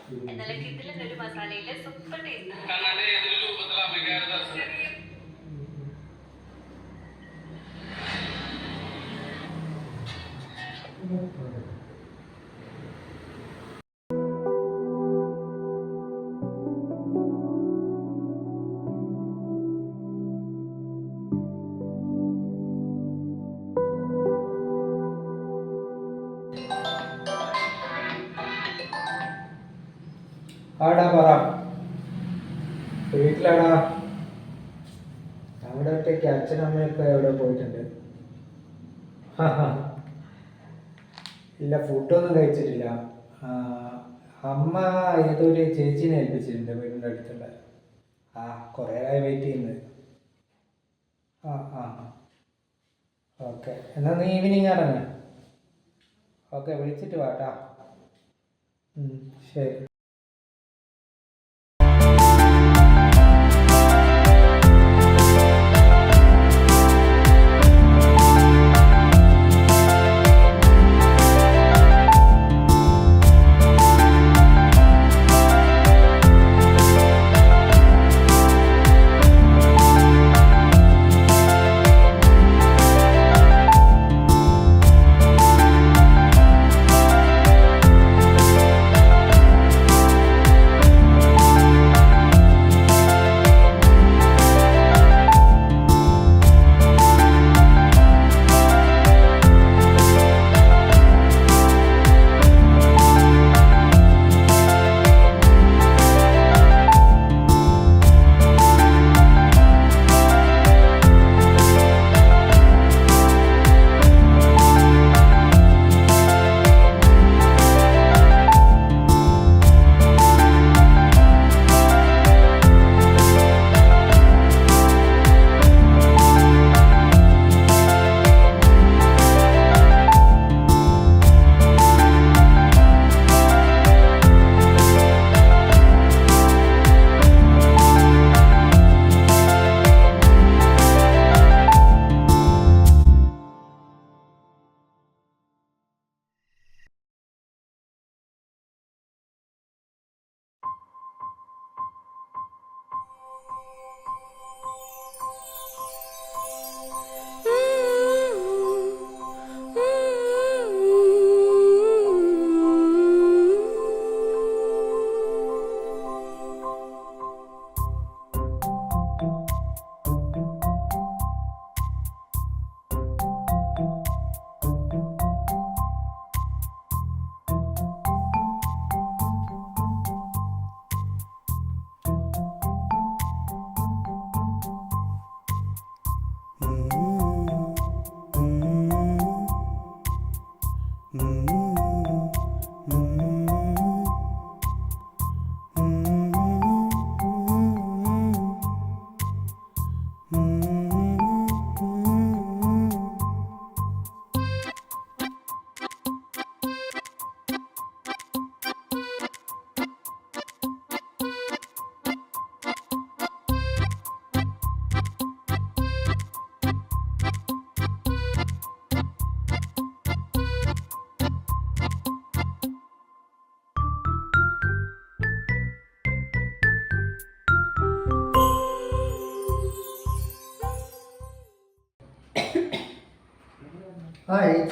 നല്ല കിട്ടിലൊരു മസാലയിലെ super taste. ആടാ പറ, വീട്ടിലാടാ. അവിടെ ഒറ്റയ്ക്ക്, അച്ഛനും അമ്മയൊക്കെ എവിടെ പോയിട്ടുണ്ട്. ഇല്ല, ഫുഡൊന്നും കഴിച്ചിട്ടില്ല. അമ്മ ഏതൊരു ചേച്ചീനെ ഏൽപ്പിച്ചിട്ടുണ്ട് വീടിൻ്റെ അടുത്തുള്ള. കുറേ ആയി വെയിറ്റ് ചെയ്യുന്നത്. ആ ആ ഓക്കെ, എന്നാൽ നീ ഈവനിങ് ഇറങ്ങ. ഓക്കെ, വിളിച്ചിട്ട് വാട്ടാ. ശരി.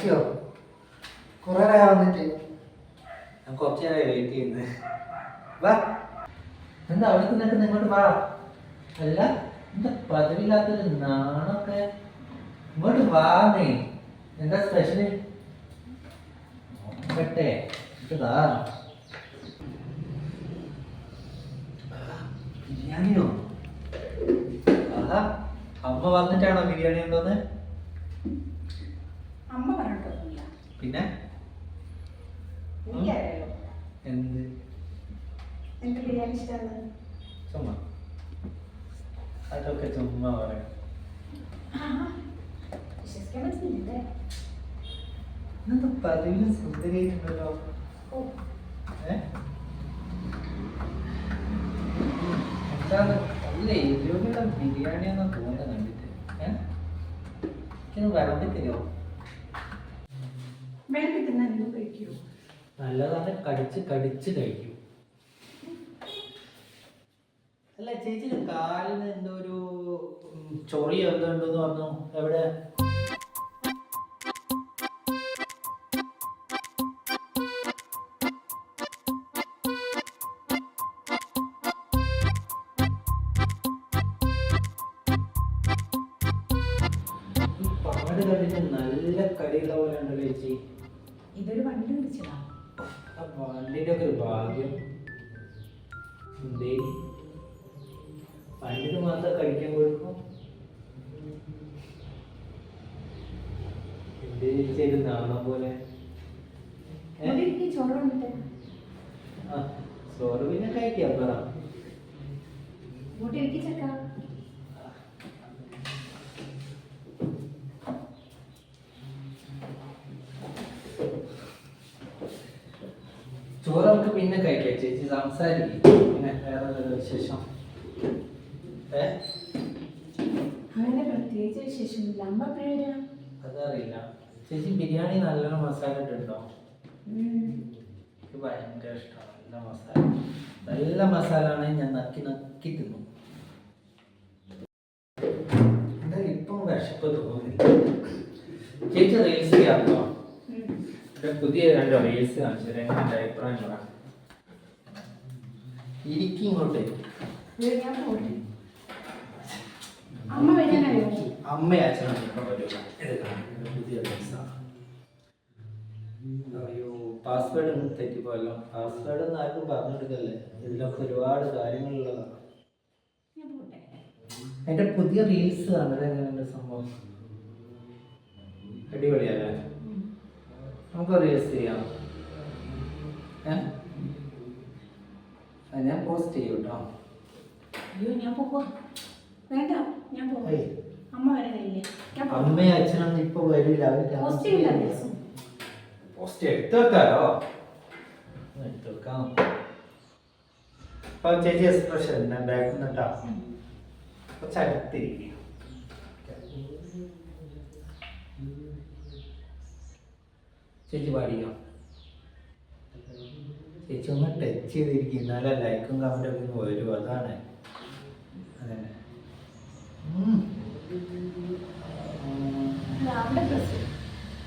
ചേച്ചിയോ, കുറേ നേരം വന്നിട്ട്. ഞാൻ കുറച്ച് നേരമായി വെയിറ്റ് ചെയ്യുന്നത്. വാ, എന്താ അവിടെ നിൽക്കുന്നത്? ഇങ്ങോട്ട് വാ. അല്ല, എന്താ പതിവില്ലാത്തൊരു നാണൊക്കെ. ഇങ്ങോട്ട് വാന്നേ. എന്താ സ്പെഷ്യല്? നോക്കട്ടെ. ഇതാ ബിരിയാണിയോ? ആഹാ, അമ്മ വന്നിട്ടാണോ ബിരിയാണി ഉണ്ടോന്ന്? അമ്മ പറഞ്ഞിട്ടൊന്നുമില്ല. പിന്നെ എന്ത് എനിക്ക് ബിരിയാണി ഇഷ്ടമാണ്. ചുമ്മാ അതൊക്കെ ചുമ്മാ പറയാം. വിശ്വസിക്കാൻ പറ്റുന്നില്ലേ? ഇന്നത്തെ പതിവിലും സുന്ദരിയായിട്ടുണ്ടല്ലോ. എന്താണ് നല്ല എരിവുള്ള ബിരിയാണിയാണെന്ന് തോന്നുന്നത് കണ്ടിട്ട്. എനിക്കൊന്ന് വിളമ്പി തരുമോ? വെളുപ്പിക്കുന്ന എന്തും കഴിക്കൂ. നല്ലതാണ്, കടിച്ച് കടിച്ച് കഴിക്കൂ. അല്ല ചേച്ചിയുടെ കാലിന് എന്തോ ഒരു ചൊറിയോ എന്തോ ഉണ്ടെന്ന് പറഞ്ഞു. എവിടെ? പാട് കണ്ടിട്ട് നല്ല കടിയുള്ള പോലെ ഉണ്ടല്ലോ ചേച്ചി. ഇതൊരു വണ്ടി പിടിച്ചതാ. ആ വണ്ടിയുടെ ഒക്കെ ഒരു ഭാഗ്യം. എന്തേ വണ്ടിക്ക് മാത്രം കഴിക്കാൻ കൊടുക്കും? എന്തേ ചേച്ചി നാണം പോലെ? ചോറ് കൊണ്ടിട്ട് ആ ചോറ് പിന്നെ കഴിക്കാം. പറ ഇങ്ങോട്ട് ഇരിക്കി ചക്ക. ചോറ് നമുക്ക് പിന്നെ കഴിക്കാം ചേച്ചി. സംസാരിക്കും പിന്നെ വേറെ വിശേഷം. അങ്ങനെ പ്രത്യേകിച്ച് വിശേഷമില്ല. അമ്മ എപ്പോഴാ? അതറിയില്ല ചേച്ചി. ബിരിയാണി നല്ലോണം മസാല ഇട്ടുണ്ടോ? എനിക്ക് ഭയങ്കര ഇഷ്ടമാണ് നല്ല മസാല. നല്ല മസാല ആണെങ്കിൽ ഞാൻ നക്കി നക്കി തിന്നു. എന്തായാലും ഇപ്പം വിശപ്പ് തോന്നുന്നില്ല. ചേച്ചി റീൽസ് ചെയ്യാറുണ്ടോ? പുതിയ 2 റീൽസ് കാണിച്ചു. എങ്ങനെ അഭിപ്രായം പറ. ഇരിക്കിങ്ങോട്ട്. ഞാൻ പോട്ടെ. അമ്മ വരാനായോ? അമ്മയും അച്ഛനും ഇപ്പം വരിക. പുതിയ റീൽസാണ്. അയ്യോ പാസ്വേഡ് തെറ്റിപ്പോയല്ലോ. പാസ്വേഡ് ഒന്നും ആർക്കും പറഞ്ഞെടുക്കല്ലേ. ഇതിലൊക്കെ ഒരുപാട് കാര്യങ്ങളുള്ളതാണ്. ഞാൻ പോട്ടെ. എൻ്റെ പുതിയ റീൽസ് കാണുന്നത് എങ്ങനെയുണ്ട് സംഭവം? അടിപൊളിയല്ലേ? നമുക്ക് റീൽസ് ചെയ്യാം. ഞാൻ പോസ്റ്റ് ചെയ്യും കേട്ടോ. അയ്യോ ഞാൻ പോവാ. വേണ്ട ഞാൻ പോവാ. അമ്മ വരാനില്ലേ? അമ്മയും അച്ഛനൊന്നും ഇപ്പൊ വരില്ല. പോസ്റ്റ് ചെയ്യില്ല. പോസ്റ്റ് എടുത്തു വെക്കാലോ. എടുത്തു വെക്കാം. അപ്പൊ ചേച്ചി എക്സ്പ്രഷൻ ഞാൻ ബാക്കിൽ നിന്നിട്ടാ കുറച്ച് അടുത്തിരിക്കും. ചേച്ചി പാടിക്കോ. ചേച്ചി ഒന്ന് ടച്ച് ചെയ്തിരിക്കും. എന്നാലേ ലൈക്കും കമന്റും ഒക്കെ വരും. അതാണ് അതന്നെ.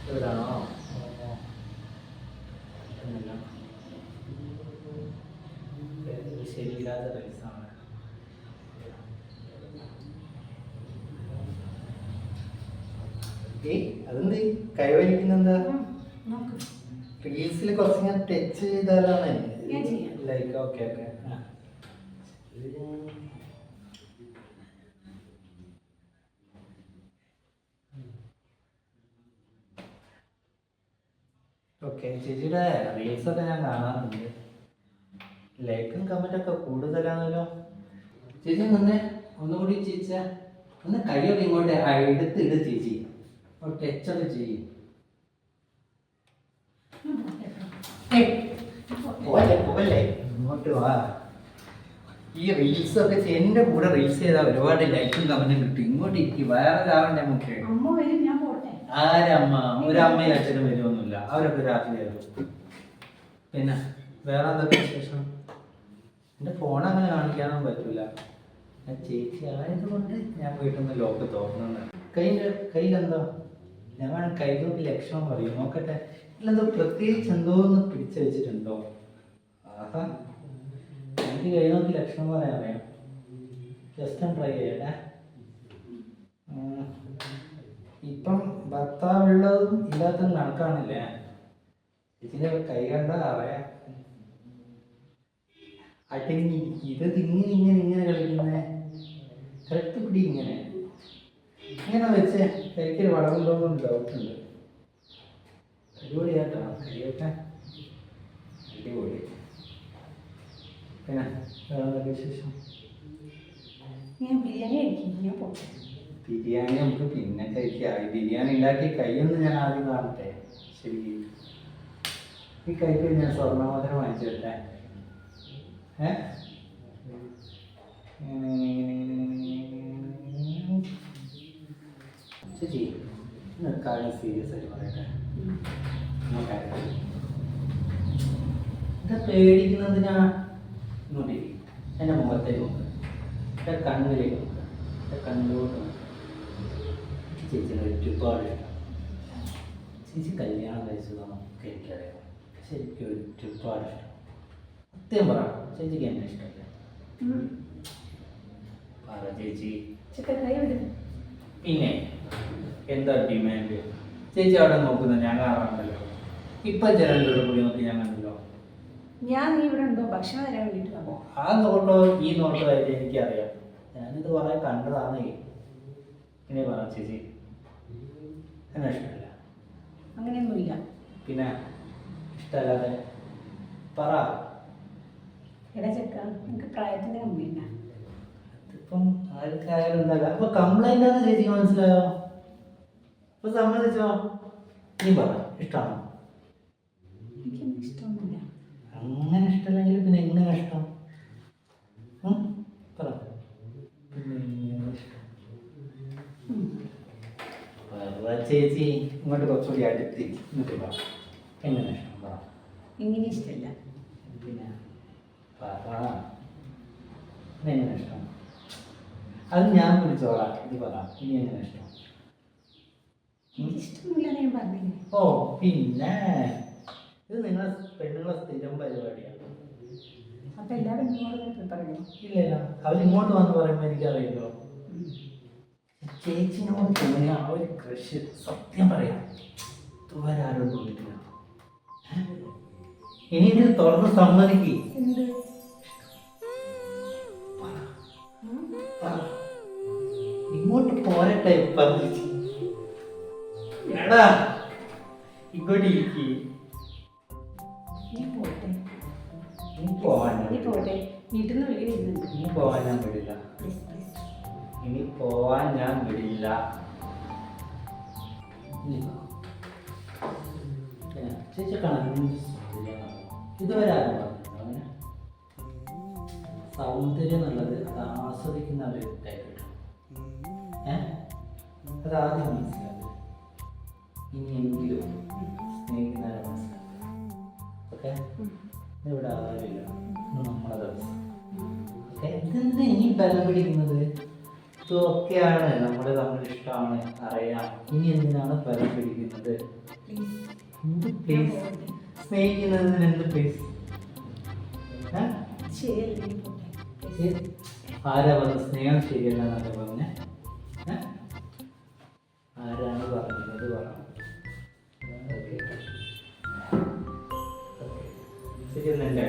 ഇവിടാണോ? ശരിയില്ലാത്ത റൈസാണ്. അതെന്ത് കൈവരിക്കുന്നെന്താ? റീൽസിൽ കുറച്ച് ഞാൻ ടച്ച് ചെയ്താലാണ് ലൈക്ക്. Okay okay. ഓക്കെ ചേച്ചിയുടെ റീൽസൊക്കെ ഞാൻ കാണാറുണ്ട്. ലൈക്കും കമൻറ്റൊക്കെ കൂടുതലാണല്ലോ. ചേച്ചി നിന്നെ ഒന്നുകൂടി ചേച്ച ഒന്ന് കൈയൊക്കെ ഇങ്ങോട്ട് എടുത്ത് ഇട് ചേച്ചി. ടച്ചൊക്കെ ചെയ്യും. പോലെ ഇങ്ങോട്ട് വാ. ഈ റീൽസ് ഒക്കെ എൻ്റെ കൂടെ റീൽസ് ചെയ്താൽ ഒരുപാട് ലൈക്കും കമന്റും കിട്ടും. ഇങ്ങോട്ട് ഇരിക്കും. വേറെ ഒരാളുടെ നമുക്ക് അമ്മ വരും. ഞാൻ പോട്ടെ. ആരമ്മ? ഒരമ്മയും അച്ഛനും വരുമൊന്നുമില്ല. അവരൊക്കെ രാത്രി വരും. പിന്നെ വേറെ എന്തൊക്കെ വിശേഷം? എൻ്റെ ഫോൺ അങ്ങനെ കാണിക്കാനൊന്നും പറ്റൂല. ഞാൻ ചേച്ചി ആയതുകൊണ്ട് ഞാൻ വീട്ടിൽ നിന്ന് ലോക്ക് തോന്നുന്നുണ്ട്. കയ്യിലെന്തോ ഞാൻ വേണം കയ്യിലോട്ട് ലക്ഷണം പറയും. നോക്കട്ടെ. ഇതിലെന്തോ പ്രത്യേകിച്ച് എന്തോ ഒന്ന് പിടിച്ചു വെച്ചിട്ടുണ്ടോ? ആഹാ എനിക്ക് കൈ നോക്കി ലക്ഷണം പറയാൻ അറിയാം. ജസ്റ്റ് ഒന്ന് ട്രൈ ചെയ്യട്ടെ. ഇപ്പം ഭർത്താവുള്ളതും ഇല്ലാത്തതും കണക്കാണില്ലേ? ഇതിന്റെ കൈ കണ്ട അറിയാം. അടങ്ങി ഇത് ഇങ്ങനെ കളിക്കുന്നേ. കറക്റ്റ് പിടി ഇങ്ങനെ വെച്ച് കൈക്കൊരു വളവുണ്ടോന്നൊരു ഡൗട്ടുണ്ട്. അടിപൊളിയാട്ടോ കൈയൊക്കെ അടിപൊളി. പിന്നെ വേറെ വിശേഷം? ഞാൻ ബിരിയാണി കഴിക്കുന്നു. ഞാൻ പോട്ടെ. ബിരിയാണി നമുക്ക് പിന്നെ കഴിക്കാം. ബിരിയാണി ഉണ്ടാക്കി കൈയൊന്ന് ഞാൻ ആദ്യം കാണട്ടെ. ശരി ഈ കൈക്ക് ഞാൻ സ്വർണ്ണമോതിരം വാങ്ങിച്ചു തരട്ടെ. ചേച്ചി കാര്യം സീരിയസ് ആയിട്ട് പറയട്ടെ. എന്താ പേടിക്കുന്നതിനാ? ഇങ്ങോട്ടേക്ക് എൻ്റെ മുഖത്തേക്ക് നോക്ക്. കണ്ണിലേക്ക് നോക്കുക. എൻ്റെ കണ്ണിലോട്ട് നോക്കുക. ചേച്ചിനെ ഒരുപാട് ഇഷ്ടം. ചേച്ചി കല്യാണം കഴിച്ചതാണോ എനിക്കറിയാം. ശരിക്കും ഒരുപാട് ഇഷ്ടം. സത്യം പറ, ചേച്ചിക്ക് എന്നെ ഇഷ്ടമല്ലേ? പറ ചേച്ചി. പിന്നെ എന്താ ഡിമാൻഡ്? ചേച്ചി അവിടെ നോക്കുന്നത് ഞാൻ കാണാറുണ്ടല്ലോ. ഇപ്പം ജനലിലൂടെ കൂടി നോക്കി ഞാൻ കണ്ടല്ലോ. ഞാൻ നീ ഇവിടെ ഉണ്ടോ ഭക്ഷണം തരാൻ വേണ്ടിയിട്ട് വന്നോ? ആ നോട്ടോ ഈ നോട്ടോ ആയിട്ട് എനിക്കറിയാം. ഞാനിത് കുറെ കണ്ടതാണേ. ഇനി പറ ചേച്ചി, എന്നെ ഇഷ്ടമല്ല? അങ്ങനെയൊന്നുമില്ല. പിന്നെ ഇഷ്ടമല്ലാതെ പറ. എടാ ചെക്ക, എനിക്ക് പ്രായത്തിന്റെ കമ്മിയില്ല. അതിപ്പം ആർക്കായാലും എന്താ അപ്പൊ കംപ്ലൈന്റ് ആണെന്ന് ചേച്ചിക്ക് മനസ്സിലായോ? അപ്പൊ സമ്മതിച്ചോ? നീ പറ, ഇഷ്ടമാണോ? എനിക്കൊന്നും ഇഷ്ടമൊന്നുമില്ല. അങ്ങനെ ഇഷ്ടമല്ലെങ്കിൽ പിന്നെ എങ്ങനെ ഇഷ്ടം? പറ. പിന്നെ എങ്ങനെ ഇഷ്ടം? പറ ചേച്ചി, ഇങ്ങോട്ട് കുറച്ചുകൂടി അടുത്തി ഇങ്ങോട്ട് പറ. എങ്ങനെ ഇഷ്ടം പറ. എങ്ങനെ ഇഷ്ടമല്ല. പിന്നെ പറ, എങ്ങനെ ഇഷ്ടം? അത് ഞാൻ പിടിച്ചോളാം. ഇത് പറ, ഇനി എങ്ങനെ ഇഷ്ടം? എനിക്ക് ഇഷ്ടമൊന്നുമില്ല ഞാൻ പറഞ്ഞില്ലേ. ഓ പിന്നെ ഇത് നിങ്ങളെ പെണ്ണുങ്ങളെ സ്ഥിരം പരിപാടിയാണ്. അപ്പൊ എല്ലാ പെണ്ണുങ്ങളോടും പറയണോ? ഇല്ലല്ല, അവരിങ്ങോട്ട് വന്ന് പറയുമ്പോൾ എനിക്കറിയില്ലോ. ചേച്ചിനോട് തോന്നിയ ആ ഒരു ക്രഷ് സത്യം പറയാം ഇതുവരെ ആരും തോന്നിയിട്ടില്ല. ഇനി ഇത് തുറന്ന് സമ്മതിക്ക്. എന്ത്? ഇങ്ങോട്ട് പോരട്ടെ. എടാ ഇങ്ങോട്ട് ഇരിക്കി. നീ പോട്ടെ. നീ പോവാൻ നീ പോട്ടെ. വീട്ടിൽ നിന്ന് വിളി വരുന്നുണ്ട്. നീ പോവാൻ ഞാൻ വിടില്ല. Please please. ഇനി പോവാൻ ഞാൻ വിടില്ല. ചേച്ചി കണക്കിന് ഇതുവരെ ആരും പറഞ്ഞു അങ്ങനെ സൗന്ദര്യം എന്നുള്ളത് അത് ആസ്വദിക്കുന്ന ഒരു വ്യക്തിയായിട്ട് അതാദ്യം മനസ്സിലാക്കുക. ഇനിയെങ്കിലും സ്നേഹിക്കുന്നവരെ മനസ്സിലാക്കുക. ഓക്കെ, ഇവിടെ ആരുമില്ല, നമ്മളെ ദിവസം. ഓക്കെ, ഇതെന്താ ഇനി ബലം പിടിക്കുന്നത്? ഇതൊക്കെയാണ് നമ്മൾ തമ്മിൽ ഇഷ്ടമാണ് അറിയാം. ഇനി എന്തിനാണ് ബലം പിടിക്കുന്നത്? എന്ത് പ്ലീസ്? സ്നേഹിക്കുന്നതിന് എന്ത് പ്ലീസ്? ആരാ പറഞ്ഞ സ്നേഹം ശരിയല്ല എന്നൊക്കെ പറഞ്ഞ? ആരാണ് പറഞ്ഞത്? പറ. ശരി, എന്നെ